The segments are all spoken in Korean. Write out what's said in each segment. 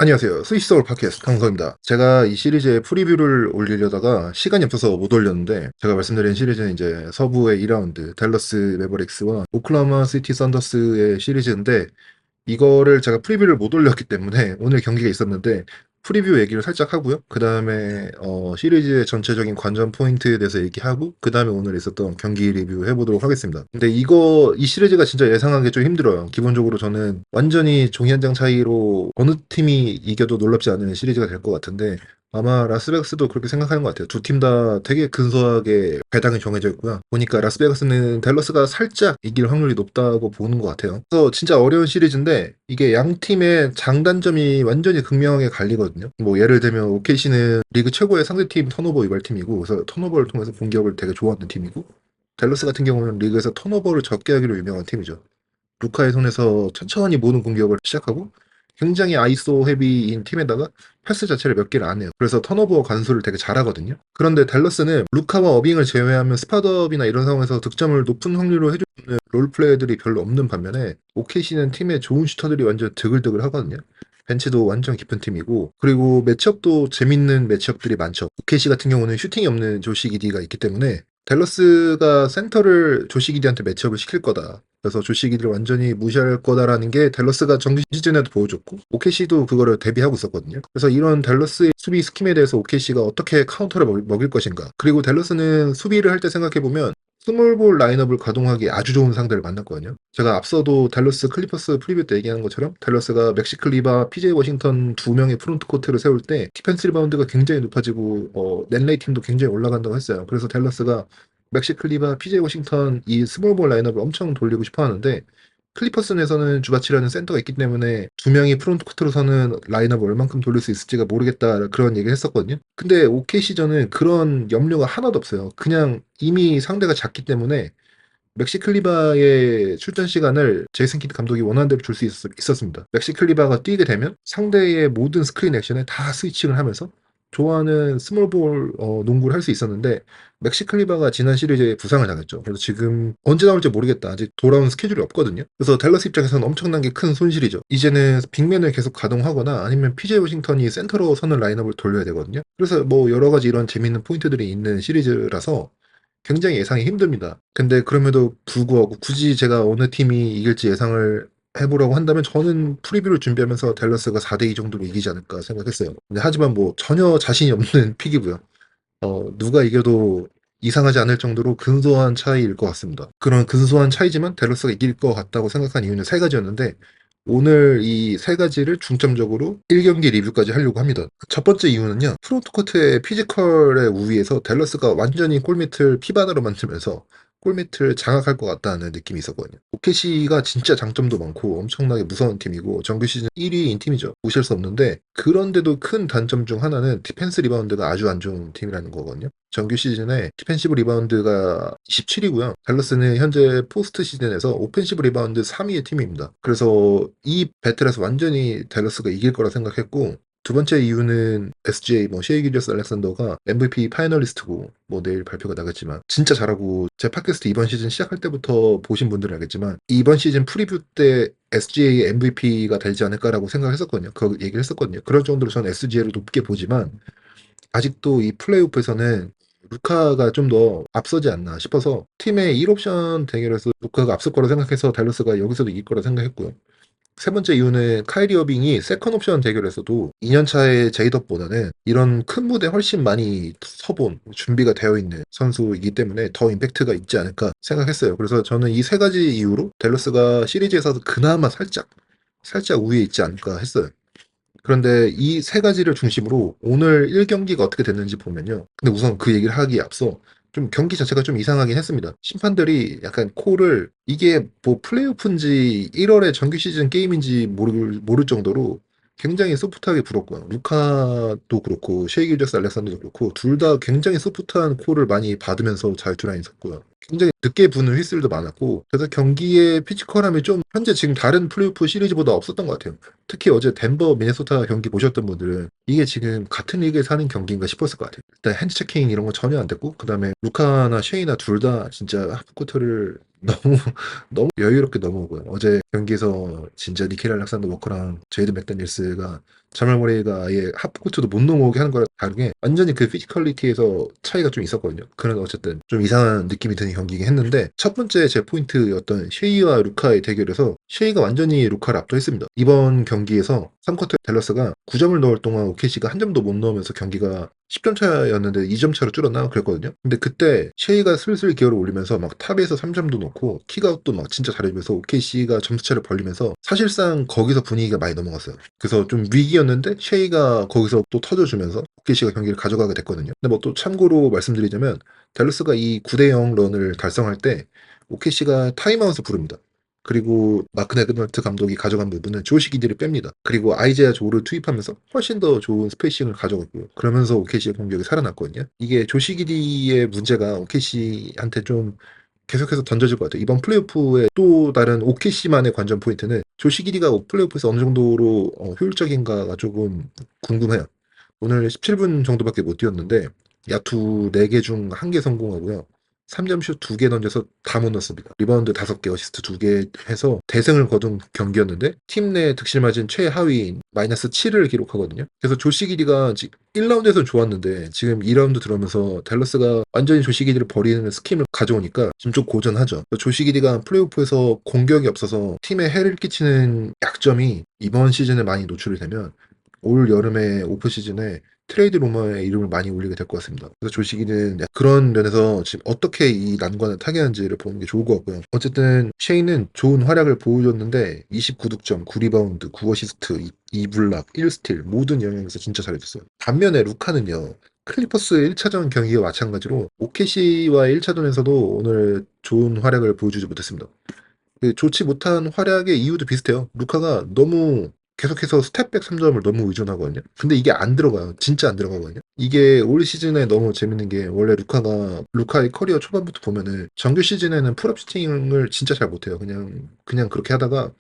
안녕하세요. 스위스서울 팟캐스트 강서입니다. 제가 이 시리즈의 프리뷰를 올리려다가 시간이 없어서 못 올렸는데, 제가 말씀드린 시리즈는 이제 서부의 2라운드 댈러스 매버릭스와 오클라호마 시티 썬더스의 시리즈인데, 이거를 제가 프리뷰를 못 올렸기 때문에 오늘 경기가 있었는데 프리뷰 얘기를 살짝 하고요. 그 다음에 시리즈의 전체적인 관전 포인트에 대해서 얘기하고 그 다음에 오늘 있었던 경기 리뷰 해보도록 하겠습니다. 근데 이 시리즈가 진짜 예상하기 좀 힘들어요. 기본적으로 저는 완전히 종이 한 장 차이로 어느 팀이 이겨도 놀랍지 않은 시리즈가 될 것 같은데, 아마 라스베가스도 그렇게 생각하는 것 같아요. 두 팀 다 되게 근소하게 배당이 정해져 있고요. 보니까 라스베가스는 댈러스가 살짝 이길 확률이 높다고 보는 것 같아요. 그래서 진짜 어려운 시리즈인데 이게 양 팀의 장단점이 완전히 극명하게 갈리거든요. 뭐 예를 들면 OKC는 리그 최고의 상대팀 턴오버 유발팀이고, 그래서 턴오버를 통해서 공격을 되게 좋아하는 팀이고, 댈러스 같은 경우는 리그에서 턴오버를 적게 하기로 유명한 팀이죠. 루카의 손에서 천천히 모든 공격을 시작하고 굉장히 아이소 헤비인 팀에다가 패스 자체를 몇 개를 안 해요. 그래서 턴오버 관수를 되게 잘하거든요. 그런데 댈러스는 루카와 어빙을 제외하면 스팟업이나 이런 상황에서 득점을 높은 확률로 해주는 롤플레이들이 별로 없는 반면에 OKC는 팀의 좋은 슈터들이 완전 드글드글 하거든요. 벤치도 완전 깊은 팀이고, 그리고 매치업도 재밌는 매치업들이 많죠. OKC 같은 경우는 슈팅이 없는 조시 기디가 있기 때문에 댈러스가 센터를 조시 기디한테 매치업을 시킬 거다. 그래서 조시 기디를 완전히 무시할 거다라는 게 댈러스가 정규 시즌에도 보여줬고, OKC도 그거를 대비하고 있었거든요. 그래서 이런 댈러스의 수비 스킴에 대해서 OKC가 어떻게 카운터를 먹일 것인가. 그리고 댈러스는 수비를 할 때 생각해보면 스몰볼 라인업을 가동하기 아주 좋은 상대를 만났거든요. 제가 앞서도 댈러스 클리퍼스 프리뷰 때 얘기한 것처럼 댈러스가 맥시 클리바, PJ 워싱턴 두 명의 프론트 코트를 세울 때 디펜스 리바운드가 굉장히 높아지고 넷 레이팅도 굉장히 올라간다고 했어요. 그래서 댈러스가 맥시 클리바, PJ 워싱턴 이 스몰볼 라인업을 엄청 돌리고 싶어 하는데, 클리퍼슨에서는 주바치라는 센터가 있기 때문에 두 명이 프론트 코트로 서는 라인업을 얼만큼 돌릴 수 있을지가 모르겠다, 그런 얘기를 했었거든요. 근데 OKC전은 그런 염려가 하나도 없어요. 그냥 이미 상대가 작기 때문에 맥시 클리바의 출전 시간을 제이슨 키드 감독이 원하는 대로 줄 수 있었습니다. 맥시 클리바가 뛰게 되면 상대의 모든 스크린 액션에 다 스위칭을 하면서 좋아하는 스몰볼 농구를 할 수 있었는데, 맥시 클리바가 지난 시리즈에 부상을 당했죠. 그래서 지금 언제 나올지 모르겠다. 아직 돌아온 스케줄이 없거든요. 그래서 댈러스 입장에서는 엄청난 게 큰 손실이죠. 이제는 빅맨을 계속 가동하거나 아니면 PJ 워싱턴이 센터로 서는 라인업을 돌려야 되거든요. 그래서 뭐 여러 가지 이런 재밌는 포인트들이 있는 시리즈라서 굉장히 예상이 힘듭니다. 근데 그럼에도 불구하고 굳이 제가 어느 팀이 이길지 예상을 해보라고 한다면 저는 프리뷰를 준비하면서 댈러스가 4대2 정도로 이기지 않을까 생각했어요. 근데 하지만 뭐 전혀 자신이 없는 픽이고요. 누가 이겨도 이상하지 않을 정도로 근소한 차이일 것 같습니다. 그런 근소한 차이지만 댈러스가 이길 것 같다고 생각한 이유는 세 가지였는데, 오늘 이 세 가지를 중점적으로 1경기 리뷰까지 하려고 합니다. 첫 번째 이유는요, 프론트코트의 피지컬의 우위에서 댈러스가 완전히 골밑을 피바다로 만들면서 골밑을 장악할 것 같다는 느낌이 있었거든요. OKC가 진짜 장점도 많고 엄청나게 무서운 팀이고 정규 시즌 1위인 팀이죠. 무시할 수 없는데, 그런데도 큰 단점 중 하나는 디펜스 리바운드가 아주 안 좋은 팀이라는 거거든요. 정규 시즌에 디펜시브 리바운드가 27이고요. 댈러스는 현재 포스트 시즌에서 오펜시브 리바운드 3위의 팀입니다. 그래서 이 배틀에서 완전히 댈러스가 이길 거라 생각했고, 두 번째 이유는 SGA, 셰이 기리어스 알렉산더가 MVP 파이널리스트고, 내일 발표가 나겠지만 진짜 잘하고, 제 팟캐스트 이번 시즌 시작할 때부터 보신 분들은 알겠지만 이번 시즌 프리뷰 때 SGA의 MVP가 되지 않을까라고 생각했었거든요. 그 얘기를 했었거든요. 그럴 정도로 저는 SGA를 높게 보지만 아직도 이 플레이오프에서는 루카가 좀 더 앞서지 않나 싶어서 팀의 1옵션 대결에서 루카가 앞설 거라 생각해서 댈러스가 여기서도 이길 거라 생각했고요. 세 번째 이유는 카이리 어빙이 세컨 옵션 대결에서도 2년차의 제이덥보다는 이런 큰 무대 훨씬 많이 서본 준비가 되어 있는 선수이기 때문에 더 임팩트가 있지 않을까 생각했어요. 그래서 저는 이 세 가지 이유로 댈러스가 시리즈에서 그나마 살짝 우위에 있지 않을까 했어요. 그런데 이 세 가지를 중심으로 오늘 1경기가 어떻게 됐는지 보면요. 근데 우선 그 얘기를 하기에 앞서 좀 경기 자체가 좀 이상하긴 했습니다. 심판들이 약간 콜을, 이게 뭐 플레이오프인지 1월의 정규 시즌 게임인지 모를 정도로 굉장히 소프트하게 불었고요. 루카도 그렇고 셰이 길저스 알렉산더도 그렇고 둘 다 굉장히 소프트한 콜을 많이 받으면서 잘 드라인 섰고요. 굉장히 늦게 부는 휘슬도 많았고, 그래서 경기의 피지컬함이 좀 현재 지금 다른 플레이오프 시리즈보다 없었던 것 같아요. 특히 어제 덴버 미네소타 경기 보셨던 분들은 이게 지금 같은 리그에서 하는 경기인가 싶었을 것 같아요. 일단 핸드 체킹 이런 거 전혀 안 됐고, 그 다음에 루카나 쉐이나 둘 다 진짜 하프코트를 너무 너무 여유롭게 넘어오고요. 어제 경기에서 진짜 니켈 알렉산더 워커랑 제이드 맥다닐스가 자말 머레이가 아예 하프코트도 못 넘어오게 하는 거랑 다르게 완전히 그 피지컬리티에서 차이가 좀 있었거든요. 그런 어쨌든 좀 이상한 느낌이 드는 경기긴 했는데 첫 번째 제 포인트였던 쉐이와 루카의 대결에서 쉐이가 완전히 루카를 압도했습니다. 이번 경기에서 3쿼터 댈러스가 9점을 넣을 동안 OKC가 한 점도 못 넣으면서 경기가 10점 차였는데 2점 차로 줄었나 그랬거든요. 근데 그때 쉐이가 슬슬 기어를 올리면서 막 탑에서 3점도 넣고 킥아웃도 막 진짜 잘해주면서 OKC가 점수차를 벌리면서 사실상 거기서 분위기가 많이 넘어갔어요. 그래서 좀 위기였는데 쉐이가 거기서 또 터져주면서 OKC가 경기를 가져가게 됐거든요. 근데 뭐 또 참고로 말씀드리자면 댈러스가 이 9대0 런을 달성할 때 OKC가 타임아웃을 부릅니다. 그리고 마크 네그널트 감독이 가져간 부분은 조시 기디를 뺍니다. 그리고 아이제아 조를 투입하면서 훨씬 더 좋은 스페이싱을 가져갔고요. 그러면서 OKC의 공격이 살아났거든요. 이게 조시 기디의 문제가 OKC한테 좀 계속해서 던져질 것 같아요. 이번 플레이오프의 또 다른 OKC만의 관전 포인트는 조시 기디가 플레이오프에서 어느 정도로 효율적인가가 조금 궁금해요. 오늘 17분 정도밖에 못 뛰었는데 야투 4개 중 1개 성공하고요. 3점슛 2개 던져서 다 못 넣습니다. 리바운드 5개, 어시스트 2개 해서 대승을 거둔 경기였는데 팀 내 득실 맞은 최하위인 마이너스 7을 기록하거든요. 그래서 조시 기디가 1라운드에서는 좋았는데 지금 2라운드 들어오면서 댈러스가 완전히 조시 기디를 버리는 스킴을 가져오니까 지금 좀 고전하죠. 조시 기디가 플레이오프에서 공격이 없어서 팀에 해를 끼치는 약점이 이번 시즌에 많이 노출이 되면 올 여름에 오프 시즌에 트레이드 루머에 이름을 많이 올리게 될 것 같습니다. 그래서 조식이는 그런 면에서 지금 어떻게 이 난관을 타개하는지를 보는 게 좋을 것 같고요. 어쨌든 쉐이는 좋은 활약을 보여줬는데 29득점, 9리바운드, 9어시스트, 2블락, 1스틸 모든 영역에서 진짜 잘해줬어요. 반면에 루카는요. 클리퍼스 1차전 경기와 마찬가지로 OKC와 1차전에서도 오늘 좋은 활약을 보여주지 못했습니다. 그 좋지 못한 활약의 이유도 비슷해요. 루카가 너무 계속해서 스텝백 3점을 너무 의존하거든요. 근데 이게 안 들어가요. 진짜 안 들어가거든요. 이게 올 시즌에 너무 재밌는 게 원래 루카의 커리어 초반부터 보면은 정규 시즌에는 풀업 슈팅을 진짜 잘 못해요. 그냥 그렇게 하다가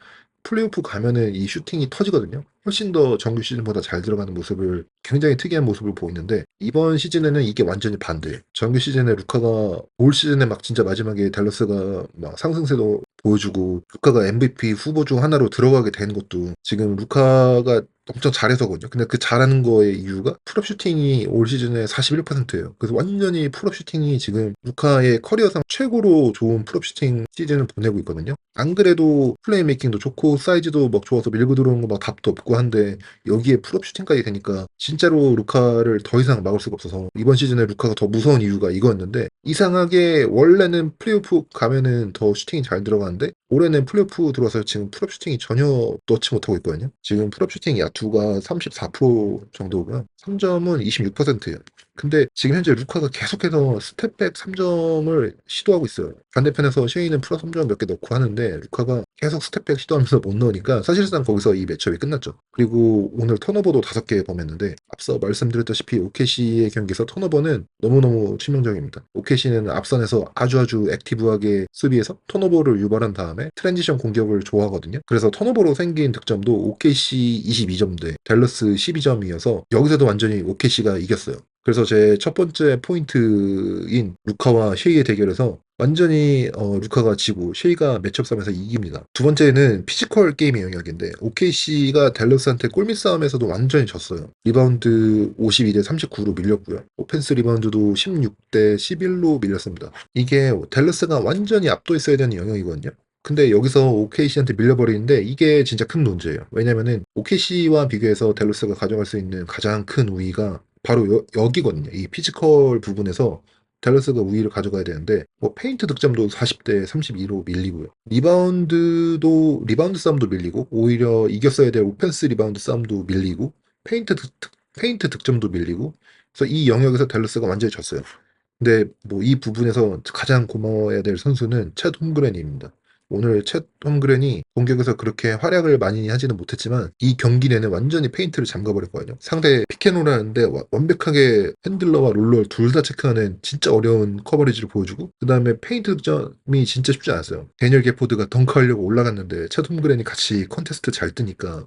플레이오프 가면은 이 슈팅이 터지거든요. 훨씬 더 정규 시즌보다 잘 들어가는 모습을 굉장히 특이한 모습을 보이는데 이번 시즌에는 이게 완전히 반대예요. 정규 시즌에 루카가 올 시즌에 막 진짜 마지막에 댈러스가 막 상승세도 보여주고 루카가 MVP 후보 중 하나로 들어가게 된 것도 지금 루카가 엄청 잘해서거든요. 근데 그 잘하는 거의 이유가 풀업 슈팅이 올 시즌에 41%예요. 그래서 완전히 풀업 슈팅이 지금 루카의 커리어상 최고로 좋은 풀업 슈팅 시즌을 보내고 있거든요. 안 그래도 플레이메이킹도 좋고 사이즈도 막 좋아서 밀고 들어오는 거 막 답도 없고 한데 여기에 풀업 슈팅까지 되니까 진짜로 루카를 더 이상 막을 수가 없어서 이번 시즌에 루카가 더 무서운 이유가 이거였는데 이상하게 원래는 플레이오프 가면은 더 슈팅이 잘 들어가는데 올해는 플레이오프 들어와서 지금 풀업 슈팅이 전혀 넣지 못하고 있거든요. 지금 풀업 슈팅 야투가 34% 정도고요. 3점은 26%예요. 근데 지금 현재 루카가 계속해서 스텝백 3점을 시도하고 있어요. 반대편에서 쉐이는 풀업 3점 몇 개 넣고 하는데 루카가 계속 스텝백 시도하면서 못 넣으니까 사실상 거기서 이 매첩이 끝났죠. 그리고 오늘 턴오버도 5개 범했는데 앞서 말씀드렸다시피 OKC의 경기에서 턴오버는 너무너무 치명적입니다. OKC는 앞선에서 아주 액티브하게 수비해서 턴오버를 유발한 다음에 트랜지션 공격을 좋아하거든요. 그래서 턴오버로 생긴 득점도 OKC 22점 대 댈러스 12점이어서 여기서도 완전히 OKC가 이겼어요. 그래서 제 첫 번째 포인트인 루카와 쉐이의 대결에서 완전히 루카가 지고 쉐이가 매치업 싸움에서 이깁니다. 두 번째는 피지컬 게임의 영역인데 OKC가 댈러스한테 골밑 싸움에서도 완전히 졌어요. 리바운드 52대 39로 밀렸고요. 오펜스 리바운드도 16대 11로 밀렸습니다. 이게 댈러스가 완전히 압도했어야 되는 영역이거든요. 근데 여기서 OKC한테 밀려버리는데 이게 진짜 큰 문제예요. 왜냐면은 OKC와 비교해서 댈러스가 가져갈 수 있는 가장 큰 우위가 바로 여기거든요. 이 피지컬 부분에서 댈러스가 우위를 가져가야 되는데 뭐 페인트 득점도 40대 32로 밀리고요. 리바운드 싸움도 밀리고 오히려 이겼어야 될 오펜스 리바운드 싸움도 밀리고 페인트 득점도 밀리고 그래서 이 영역에서 댈러스가 완전히 졌어요. 근데 뭐 이 부분에서 가장 고마워해야 될 선수는 챗 홈그랜입니다. 오늘 챗 홈그랜이 공격에서 그렇게 활약을 많이 하지는 못했지만 이 경기 내내 완전히 페인트를 잠가버렸거든요. 상대 피켄롤 하는데 완벽하게 핸들러와 롤러 둘 다 체크하는 진짜 어려운 커버리지를 보여주고 그 다음에 페인트 득점이 진짜 쉽지 않았어요. 데니얼 게포드가 덩크하려고 올라갔는데 챗 홈그랜이 같이 컨테스트 잘 뜨니까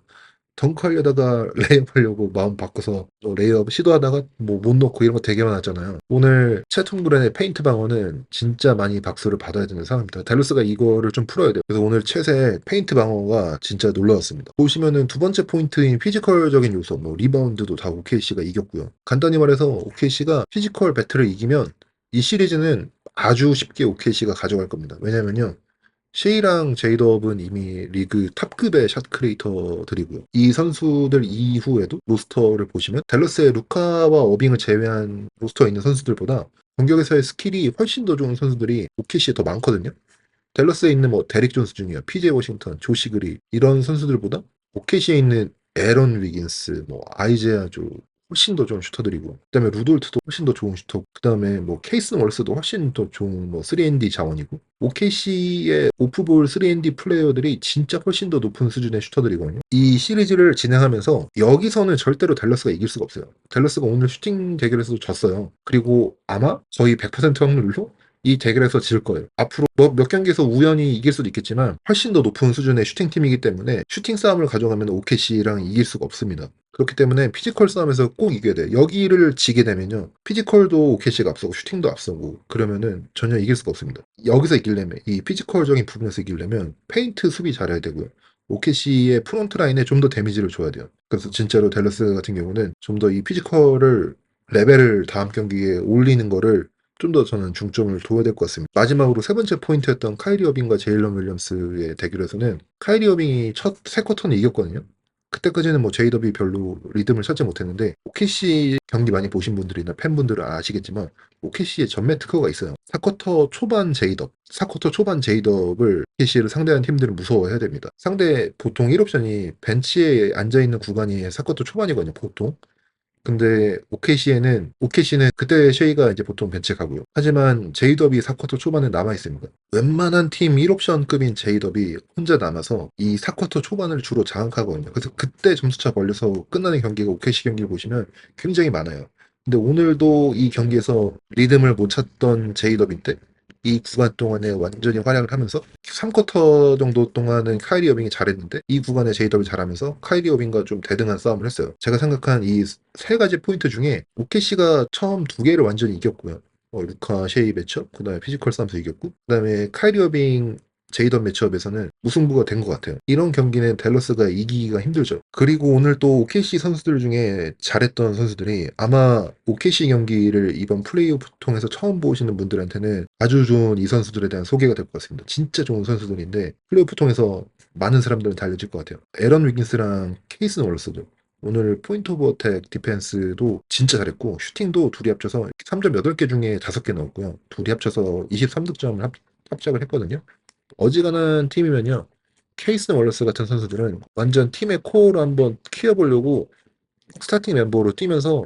덩크하려다가 레이업하려고 마음 바꿔서 레이업 시도하다가 뭐 못 넣고 이런 거 되게 많았잖아요. 오늘 채톰브랜의 페인트 방어는 진짜 많이 박수를 받아야 되는 상황입니다. 댈러스가 이거를 좀 풀어야 돼요. 그래서 오늘 채세 페인트 방어가 진짜 놀라웠습니다. 보시면은 두 번째 포인트인 피지컬적인 요소, 뭐 리바운드도 다 OKC가 이겼고요. 간단히 말해서 OKC가 피지컬 배틀을 이기면 이 시리즈는 아주 쉽게 OKC가 가져갈 겁니다. 왜냐면요. 셰이랑 제이덥은 이미 리그 탑급의 샷 크리에이터들이고요. 이 선수들 이후에도 로스터를 보시면 댈러스의 루카와 어빙을 제외한 로스터에 있는 선수들보다 공격에서의 스킬이 훨씬 더 좋은 선수들이 OKC에 더 많거든요. 댈러스에 있는 뭐 데릭 존스 주니어, PJ 워싱턴, 조시 그리 이런 선수들보다 OKC에 있는 에런 위긴스, 뭐 아이제아 조 훨씬 더 좋은 슈터들이고 그다음에 루돌트도 훨씬 더 좋은 슈터 그다음에 뭐 케이슨 월스도 훨씬 더 좋은 뭐 3&D 자원이고 OKC의 오프볼 3&D 플레이어들이 진짜 훨씬 더 높은 수준의 슈터들이거든요. 이 시리즈를 진행하면서 여기서는 절대로 댈러스가 이길 수가 없어요. 댈러스가 오늘 슈팅 대결에서도 졌어요. 그리고 아마 거의 100% 확률로 이 대결에서 질 거예요. 앞으로 몇 경기에서 우연히 이길 수도 있겠지만 훨씬 더 높은 수준의 슈팅팀이기 때문에 슈팅 싸움을 가져가면 OKC랑 이길 수가 없습니다. 그렇기 때문에 피지컬 싸움에서 꼭 이겨야 돼요. 여기를 지게 되면요. 피지컬도 OKC가 앞서고 슈팅도 앞서고 그러면은 전혀 이길 수가 없습니다. 여기서 이기려면 이 피지컬적인 부분에서 이기려면 페인트 수비 잘해야 되고요. OKC의 프론트 라인에 좀 더 데미지를 줘야 돼요. 그래서 진짜로 댈러스 같은 경우는 좀 더 이 피지컬을 레벨을 다음 경기에 올리는 거를 좀 더 저는 중점을 둬야 될 것 같습니다. 마지막으로 세 번째 포인트였던 카이리 어빙과 제일런 윌리엄스의 대결에서는 카이리 어빙이 첫 세 쿼터는 이겼거든요. 그때까지는 뭐 제이더비 별로 리듬을 찾지 못했는데 OKC 경기 많이 보신 분들이나 팬분들은 아시겠지만 OKC에 전매 특허가 있어요. 4쿼터 초반 제이덥, 4쿼터 초반 제이덥을 OKC를 상대하는 팀들은 무서워해야 됩니다. 상대 보통 1옵션이 벤치에 앉아있는 구간이 4쿼터 초반이거든요, 보통. 근데 OKC는 그때 쉐이가 이제 보통 벤치에 가고요. 하지만 제이덥이 4쿼터 초반에 남아 있습니다. 웬만한 팀 1옵션급인 제이덥이 혼자 남아서 이 4쿼터 초반을 주로 장악하거든요. 그래서 그때 점수차 벌려서 끝나는 경기가 OKC 경기를 보시면 굉장히 많아요. 근데 오늘도 이 경기에서 리듬을 못 찾던 제이덥인데 이 구간 동안에 완전히 활약을 하면서 3쿼터 정도 동안은 카이리 어빙이 잘했는데 이 구간에 제이더블 잘하면서 카이리 어빙과 좀 대등한 싸움을 했어요. 제가 생각한 이 세 가지 포인트 중에 OKC가 처음 두 개를 완전히 이겼고요. 루카 셰이 매치업, 그 다음에 피지컬 싸움에서 이겼고, 그 다음에 카이리 어빙 제이던 매치업에서는 무승부가 된 것 같아요. 이런 경기는 댈러스가 이기기가 힘들죠. 그리고 오늘 또 OKC 선수들 중에 잘했던 선수들이 아마 OKC 경기를 이번 플레이오프 통해서 처음 보시는 분들한테는 아주 좋은 이 선수들에 대한 소개가 될 것 같습니다. 진짜 좋은 선수들인데 플레이오프 통해서 많은 사람들한테 알려질 것 같아요. 에런 위긴스랑 케이슨 월스도 오늘 포인트 오브 어택 디펜스도 진짜 잘했고 슈팅도 둘이 합쳐서 3점 8개 중에 5개 넣었고요. 둘이 합쳐서 23득점을 합작을 했거든요. 어지간한 팀이면요. 케이슨 월러스 같은 선수들은 완전 팀의 코어로 한번 키워보려고 스타팅 멤버로 뛰면서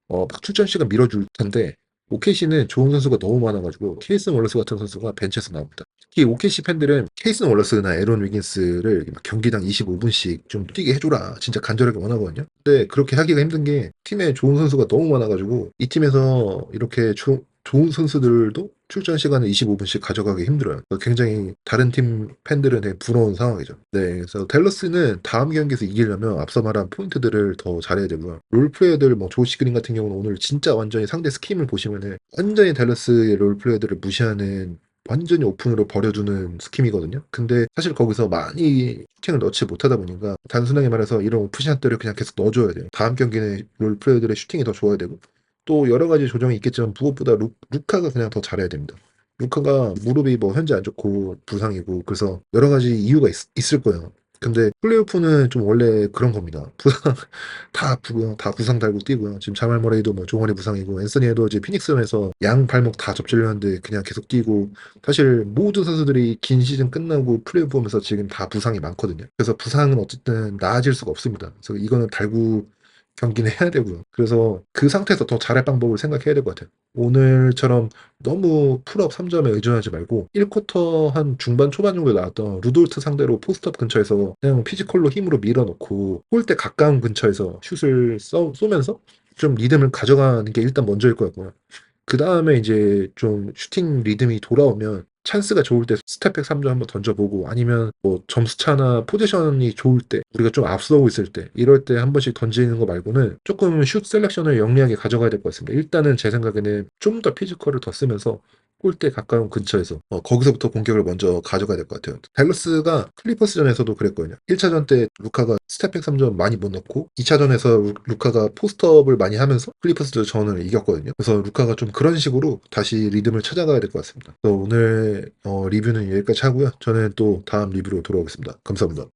막 출전 시간 밀어줄 텐데 OKC는 좋은 선수가 너무 많아가지고 케이슨 월러스 같은 선수가 벤치에서 나옵니다. 특히 OKC 팬들은 케이슨 월러스나 에런 위긴스를 막 경기당 25분씩 좀 뛰게 해줘라 진짜 간절하게 원하거든요. 근데 그렇게 하기가 힘든 게 팀에 좋은 선수가 너무 많아가지고 이 팀에서 이렇게 좋은 선수들도 출전 시간을 25분씩 가져가기 힘들어요. 굉장히 다른 팀 팬들은 되게 부러운 상황이죠. 네, 그래서 댈러스는 다음 경기에서 이기려면 앞서 말한 포인트들을 더 잘해야 되고요. 롤플레이어들 뭐 조시 그린 같은 경우는 오늘 진짜 완전히 상대 스킴을 보시면은 완전히 댈러스의 롤플레이어들을 무시하는 완전히 오픈으로 버려두는 스킴이거든요. 근데 사실 거기서 많이 슈팅을 넣지 못하다 보니까 단순하게 말해서 이런 오프샷들을 그냥 계속 넣어줘야 돼요. 다음 경기는 롤플레이어들의 슈팅이 더 좋아야 되고 또 여러 가지 조정이 있겠지만 무엇보다 루카가 그냥 더 잘해야 됩니다. 루카가 무릎이 뭐 현재 안 좋고 부상이고 그래서 여러 가지 이유가 있을 거예요. 근데 플레이오프는 좀 원래 그런 겁니다. 부상 다 부상 달고 뛰고요. 지금 자말 머레이도 뭐 종아리 부상이고 앤서니 에드워즈 피닉스전에서 양 발목 다 접질렸는데 그냥 계속 뛰고 사실 모든 선수들이 긴 시즌 끝나고 플레이오프 보면서 지금 다 부상이 많거든요. 그래서 부상은 어쨌든 나아질 수가 없습니다. 그래서 이거는 달고 경기는 해야 되고요. 그래서 그 상태에서 더 잘할 방법을 생각해야 될 것 같아요. 오늘처럼 너무 풀업 3점에 의존하지 말고 1쿼터 한 중반 초반 정도에 나왔던 루돌트 상대로 포스트업 근처에서 그냥 피지컬로 힘으로 밀어넣고 골대 가까운 근처에서 슛을 쏘면서 좀 리듬을 가져가는 게 일단 먼저일 것 같고요. 그 다음에 이제 좀 슈팅 리듬이 돌아오면 찬스가 좋을 때 스텝백 3점 한번 던져보고 아니면 뭐 점수차나 포지션이 좋을 때 우리가 좀 앞서고 있을 때 이럴 때 한 번씩 던지는 거 말고는 조금 슛 셀렉션을 영리하게 가져가야 될 것 같습니다. 일단은 제 생각에는 좀 더 피지컬을 더 쓰면서 골대 가까운 근처에서 거기서부터 공격을 먼저 가져가야 될 것 같아요. 댈러스가 클리퍼스전에서도 그랬거든요. 1차전 때 루카가 스텝백 3점 많이 못 넣고 2차전에서 루카가 포스트업을 많이 하면서 클리퍼스 전을 이겼거든요. 그래서 루카가 좀 그런 식으로 다시 리듬을 찾아가야 될 것 같습니다. 그래서 오늘 리뷰는 여기까지 하고요. 저는 또 다음 리뷰로 돌아오겠습니다. 감사합니다.